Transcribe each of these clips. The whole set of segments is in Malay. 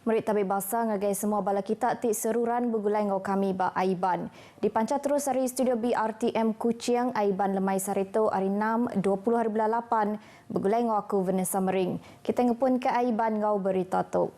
Merit tabik basa ngagai semua bala kita tik seruran bergulai ngau kami ba Aiban. Dipancar terus hari studio BRTM Kuching Aiban lemai sarito hari 6 20/8 bergulai ngau aku Vanessa Mering. Kita ngepun ke Aiban ngau berita tu.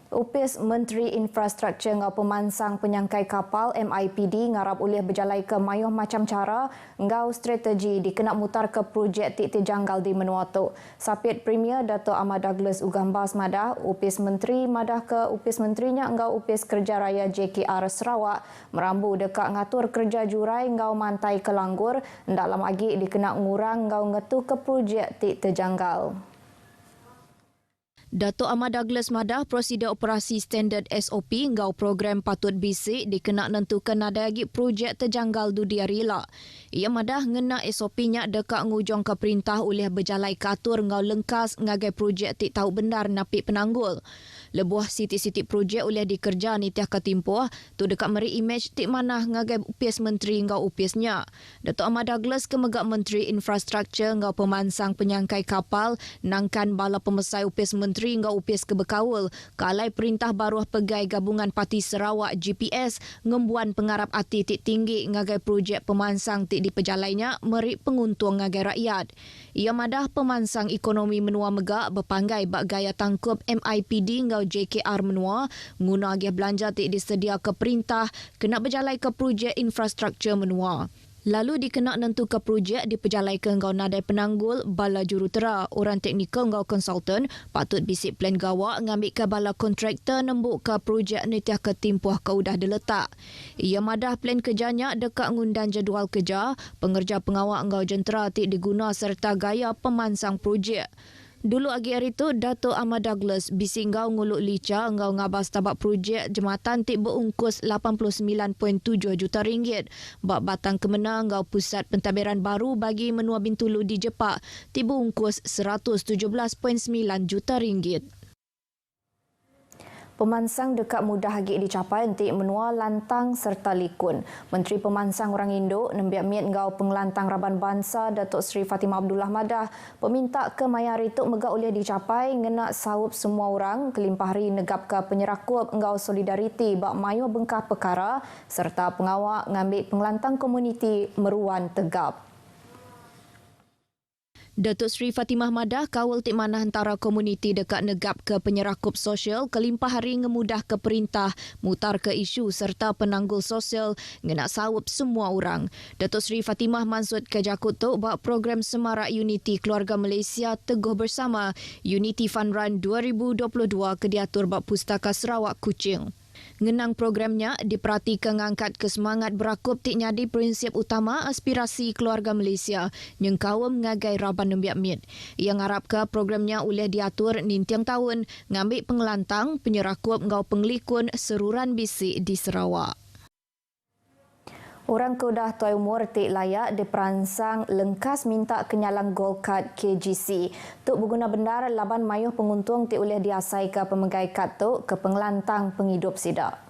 Upis Menteri Infrastruktur ngau pemansang penyangkai kapal MIPD ngarap ulih berjalai ke mayuh macam cara ngau strategi dikena mutar ke projek tik janggal di Menua tu. Sapit Premier Dato' Ahmad Douglas Ugambas madah Upis Menteri madah ke Upis Menterinya ngau Upis Kerja Raya JKR Sarawak merambu dekat ngatur kerja jurai ngau mantai ke Langgur dalam lagi dikena ngurang ngau ngetu ke projek tik terjanggal. Dato' Ahmad Douglas madah prosedur operasi standard SOP ngau program patut bisik dikena nentukan ada lagi projek terjanggal du dia rela. Ia madah ngena SOP-nya dekat ngujong ke perintah oleh berjalai katur ngau lengkas ngagai projek tik tahu benar napik penanggul. Lebuah sitik-sitik projek oleh dikerja nitiah ketimpuh tu dekat meri image tik manah ngagai upis menteri ngau upisnya. Dato' Ahmad Douglas kemegak Menteri Infrastruktur ngau pemansang penyangkai kapal nangkan bala pemesai upis menteri ngau upis kebekawul kalai perintah baruh pegai gabungan Parti Sarawak GPS ngembuan pengarap ati tik tinggi ngagai projek pemansang tik dipejalainya meri penguntung ngagai rakyat. Ia madah pemansang ekonomi menua megak berpanggai bak gaya tangkup MIPD ngau JKR menua guna agih belanja tik disedia ke perintah kena berjalai ke projek infrastruktur menua. Lalu dikena nentu ke projek dipejalai ke ngau nadai penanggul bala jurutera, orang teknikal ngau konsultan patut bisik plan gawak ngambil ke bala kontraktor nembuk ke projek nitiah ketimpuh ke udah diletak. Ia madah plan kerjanya dekat ngundan jadual kerja, pengerja pengawak ngau jentera tik diguna serta gaya pemansang projek. Dulu agi hari tu, Dato' Ahmad Douglas bising ngau nguluk lica ngau ngabas tabak projek jematan tik berungkus 89.7 juta ringgit. Bak batang kemena ngau pusat pentadbiran baru bagi Menua Bintulu di Jepak tik berungkus 117.9 juta ringgit. Pemansang dekat mudah hagi dicapai untuk menua lantang serta likun. Menteri Pemansang Orang Indo nembiak miat ngau pengelantang Raban Bangsa Datuk Seri Fatimah Abdullah madah peminta ke mayari tu megak oleh dicapai ngena saup semua orang kelimpah hari negap ke penyerakup ngau solidariti bak mayu bengkah perkara serta pengawak ngambil pengelantang komuniti Meruan Tegap. Datuk Seri Fatimah madah kawal tik manah antara komuniti dekat negap ke penyerakup sosial kelimpah hari ngemudah ke perintah mutar ke isu serta penanggul sosial ngena sawup semua orang. Datuk Seri Fatimah mansut ke jakut tu bak program Semarak Unity Keluarga Malaysia Teguh Bersama Unity Fun Run 2022 ke diatur bak Pustaka Sarawak Kuching. Ngenang programnya diperhatikan ngangkat kesemangat berakup tik nyadi prinsip utama aspirasi keluarga Malaysia yang kawam ngagai Raban nembiak mit. Ia ngarap ke programnya oleh diatur nintiang tahun ngambil pengelantang penyerakup ngau penglikun seruran bisik di Sarawak. Orang keudah tuai umur tik layak diperansang lengkas minta kenyalang gold card KGC. Tuk berguna benar laban mayuh penguntung tik oleh diasai ke pemegai kad tu ke pengelantang penghidup sidak.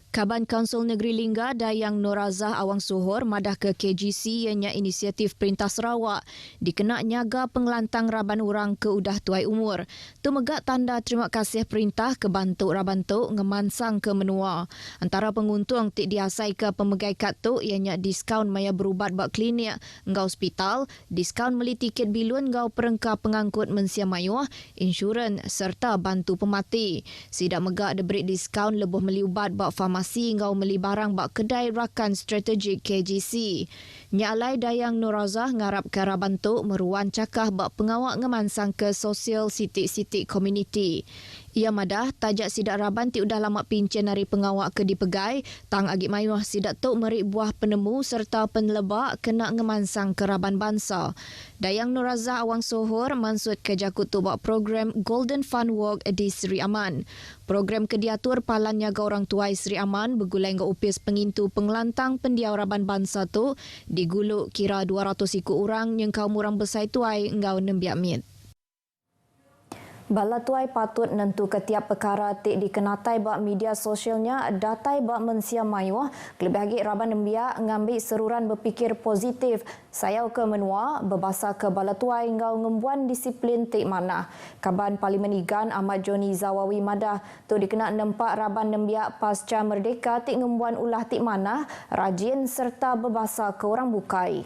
Kaban Kaunsil Negeri Lingga Dayang Norazah Awang Sohor madah ke KGC ianya inisiatif Perintah Sarawak dikena nyaga pengelantang Raban orang ke udah tuai umur. Tu megak tanda terima kasih perintah ke bantuk Rabantuk ngemansang ke menua. Antara penguntung tik diasai ke pemegai kad tu ianya diskaun maya berubat bak klinik ngau hospital, diskaun meli tiket bilun ngau perengka pengangkut mensia mayuh, insurans serta bantu pemati. Sidak megak diberi diskaun lebuh meli ubat bak farmasi ngau meli barang bak kedai rakan strategik KGC. Nyalai Dayang Norazah ngarap ke Rabantuk meruan cakah bak pengawak ngemansang ke sosial sitik-sitik komuniti. Ia madah tajak sidak Raban ti udah lama pincen hari pengawak ke dipegai, tang agik mayuh sidak tok merik buah penemu serta penlebak kena ngemansang ke Raban Bangsa. Dayang Norazah Awang Sohor mansut ke jakut tu bak program Golden Fun Walk di Seri Aman. Program kediatur palan nyaga orang tuai Seri Aman bergulai ngau upis pengintu pengelantang pendiau Raban Bangsa tu diguluk kira 200 ikut orang yang kaum orang besai tuai ngau nembiak mit. Balatuai patut nentu ketiap perkara tik dikenatai bak media sosialnya datai bak mensia mayuah kelebih lagi Raban Nembia ngambil seruran berfikir positif sayau ke menua berbasa ke balatuai ngau ngembuan disiplin tik mana. Kaban Parlimen Igan Ahmad Joni Zawawi Madah tu dikena nempak Raban Nembia pasca merdeka tik ngembuan ulah tik mana rajin serta berbasa ke orang bukai.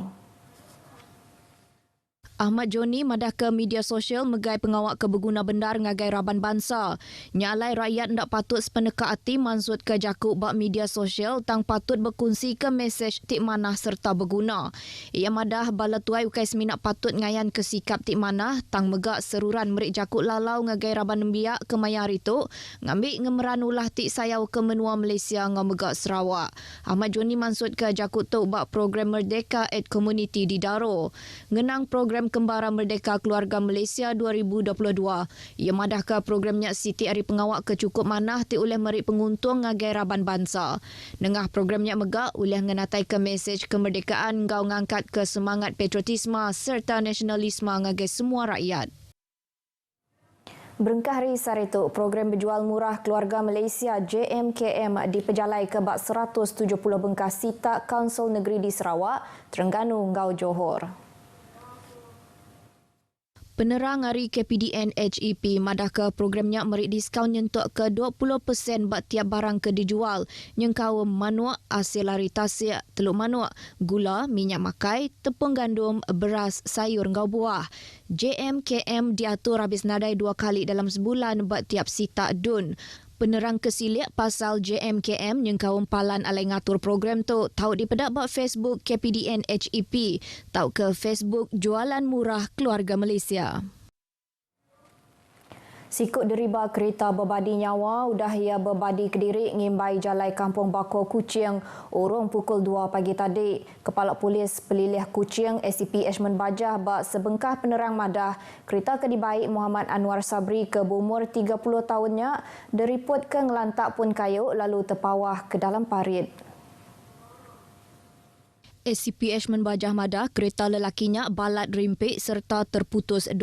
Ahmad Joni madah ke media sosial megai pengawak ke berguna bendar ngagai Raban Bangsa. Nyalai rakyat ndak patut sepeneka hati mansut ke jakuk bak media sosial tang patut berkongsi ke mesej tik manah serta berguna. Ia madah balatuai ukai seminak patut ngayan ke sikap tik manah tang megak seruran merik jakuk lalau ngagai Raban Nembia ke mayar itu ngambil ngemeran ulah tik sayau ke menua Malaysia ngau megak Sarawak. Ahmad Joni mansut ke jakuk tu bak program Merdeka at Community di Daro. Ngenang program Kembara Merdeka Keluarga Malaysia 2022. Ia madah ke programnya Siti Ari Pengawak ke cukup manah ti oleh merik penguntung ngagai Raban Bangsa. Nengah programnya megak oleh ngenatai ke mesej kemerdekaan ngau ngangkat ke semangat patriotisme serta nasionalisme ngagai semua rakyat. Berengkah hari saritu, program berjual murah Keluarga Malaysia JMKM dipejalai ke bak 170 bengkah sita Kaunsil Negeri di Sarawak, Terengganu, Ngau Johor. Penerang hari KPDN HEP madah ke programnya merik diskaun nyentuk ke 20% bak tiap barang ke dijual. Nyengkau manuak, asil lari tasik, telur manuak, gula, minyak makai, tepung gandum, beras, sayur ngau buah. JMKM diatur habis nadai 2 kali dalam sebulan bak tiap sita dun. Penerang kesilik pasal JMKM nyengkau palan alai ngatur program tu tahu di pedak bak Facebook KPDN HEP, tahu ke Facebook Jualan Murah Keluarga Malaysia. Sikut deriba kereta berbadi nyawa udah ia berbadi Kediri ngimbai jalai Kampung Bako Kuching urung pukul 2 pagi tadi. Kepala Polis Pelilih Kuching ACP Ashman Bajah bak sebengkah penerang madah kereta kedibaik Muhammad Anwar Sabri ke berumur 30 tahunnya deriput ke ngelantak pun kayu lalu terpawah ke dalam parit. ACP Ashman Bajah madah kereta lelakinya balat rimpik serta terputus 2.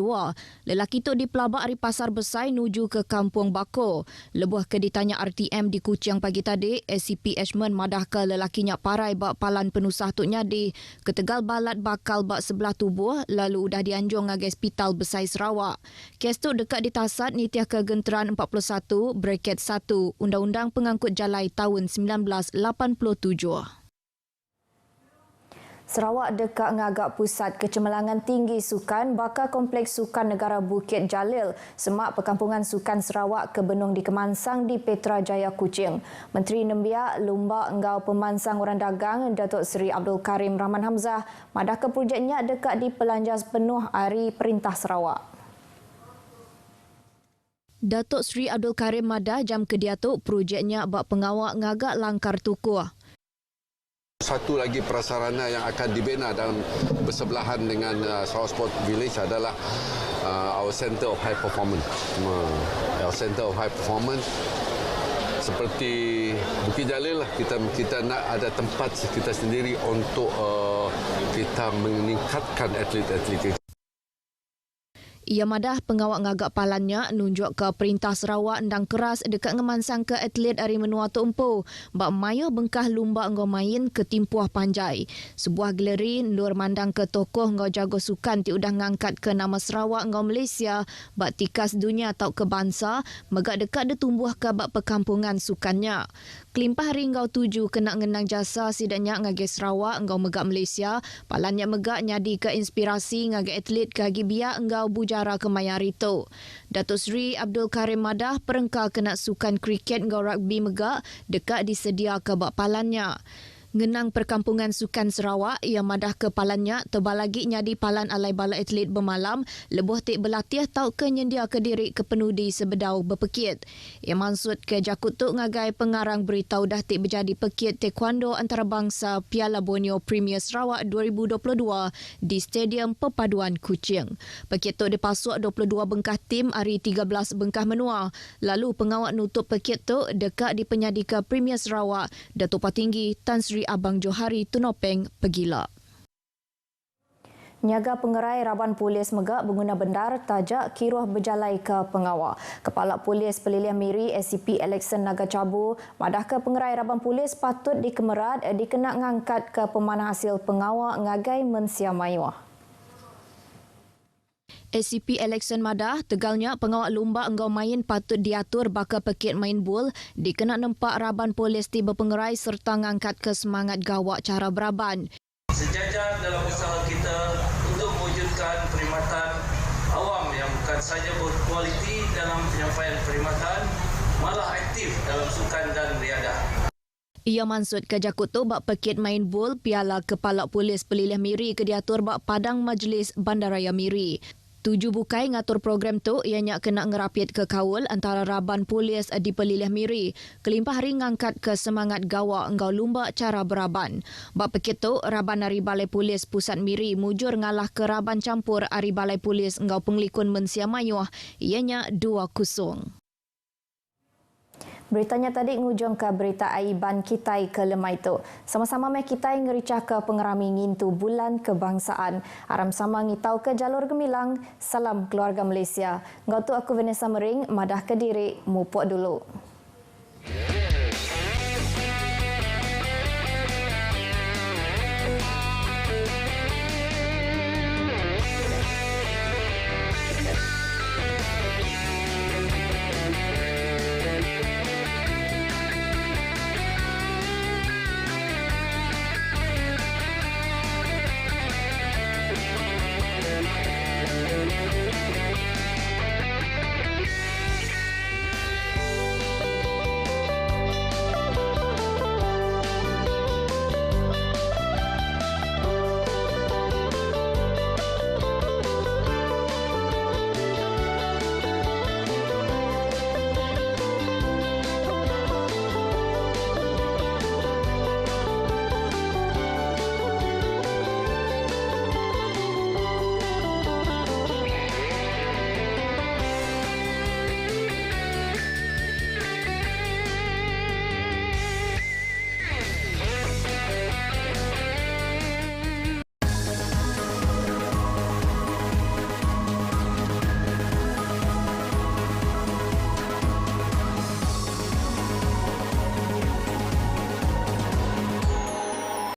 Lelaki tu dipelabak dari Pasar Besar nuju ke Kampung Bako. Lebuh ke ditanya RTM di Kuching pagi tadi, ACP Ashman madah ke lelakinya parai bak palan penusah tu nyadi. Ketegal balat bakal bak sebelah tubuh lalu udah dianjung ngagai Hospital Besar Sarawak. Kes tu dekat ditasat Nitiah Kegenteran 41 bracket 1 Undang-Undang Pengangkut Jalai tahun 1987. Sarawak dekat ngagak pusat kecemerlangan tinggi sukan bakal Kompleks Sukan Negara Bukit Jalil, semak Perkampungan Sukan Sarawak ke Benung di Kemansang di Petra Jaya Kuching. Menteri Nembia Lumba Engau Pemansang Orang Dagang Datuk Seri Abdul Karim Rahman Hamzah madah ke projeknya dekat di pelanjar penuh Hari Perintah Sarawak. Datuk Seri Abdul Karim madah jam kediatuk projeknya bak pengawak ngagak langkar tukuh. Satu lagi prasarana yang akan dibina dan bersebelahan dengan Sarawak Sport Village adalah our Centre of High Performance. Our Centre of High Performance seperti Bukit Jalil lah, kita nak ada tempat kita sendiri untuk kita meningkatkan atlet-atlet kita. Ia madah pengawak ngagak palannya nunjuk ke Perintah Sarawak ndang keras dekat ngemansang ke atlet dari menua tumpu bak mayo bengkah lumba ngau main ke timpuah panjai. Sebuah galeri nur mandang ke tokoh ngau jago sukan ti udah ngangkat ke nama Sarawak ngau Malaysia bak tikas dunia atau ke bangsa megak dekat detumbuh ke bak perkampungan sukannya. Kelimpah hari ngau 7 kena ngenang jasa sidaknya ngagai Sarawak ngau megak Malaysia, palannya megak nyadi ke inspirasi ngagai atlet ke biak ngau bujara ke mayar itu. Datuk Seri Abdul Karim madah perengkal kena sukan kriket ngau rugby megak dekat disedia ke bak palannya. Ngenang Perkampungan Sukan Sarawak, ia madah ke palannya tebal lagi nyadi palan alai bala atlet bermalam, lebuh tik berlatih tau ke nyendia ke diri ke penudi sebedau berpekit. Ia maksud ke jakut tu ngagai pengarang beritahu dah tik berjadi pekit taekwondo antarabangsa Piala Borneo Premier Sarawak 2022 di Stadium Perpaduan Kuching. Pekit tu dipasuk 22 bengkah tim hari 13 bengkah menua. Lalu pengawak nutup pekit tu dekat di penyadika Premier Sarawak, Datuk Patinggi Tan Sri Abang Johari Tunopeng Pegila. Niaga pengerai Raban Polis Megak berguna bendar tajak kiruah berjalai ke pengawal. Kepala Polis Pelilihan Miri SCP Alexon Naga Cabu madah ke pengerai Raban Polis patut dikemerat dikena ngangkat ke pemanah hasil pengawal ngagai mensia mayuah. SCP Alexon Madah, tegalnya pengawal lumba engkau main patut diatur baka pekit main bul, dikena nempak Raban Polis tiba pengerai serta ngangkat ke semangat gawak cara beraban. Sejajar dalam usaha kita untuk mewujudkan perkhidmatan awam yang bukan sahaja berkualiti dalam penyampaian perkhidmatan, malah aktif dalam sukan dan riadah. Ia maksud kerja kutu bak pekit main bul Piala Kepala Polis Pelilihan Miri ke diatur bak Padang Majlis Bandaraya Miri. Tuju bukai ngatur program tu ianya kena ngerapit ke kawal antara Raban Polis di Pelilihan Miri. Kelimpah hari ngangkat ke semangat gawak engkau lumba cara beraban. Bak pekit tu, Raban Ari Balai Polis Pusat Miri mujur ngalah ke Raban Campur Ari Balai Polis engkau Penglikun Mensia Mayuah ianya 2-0. Beritanya tadi ngujung ke berita Aiban Kitai ke lemai itu. Sama-sama meh Kitai ngericah ke pengerami ngintu bulan kebangsaan. Aram sama ngitau ke jalur gemilang. Salam keluarga Malaysia. Ngau tu aku Vanessa Mering, madah ke diri, mupok dulu.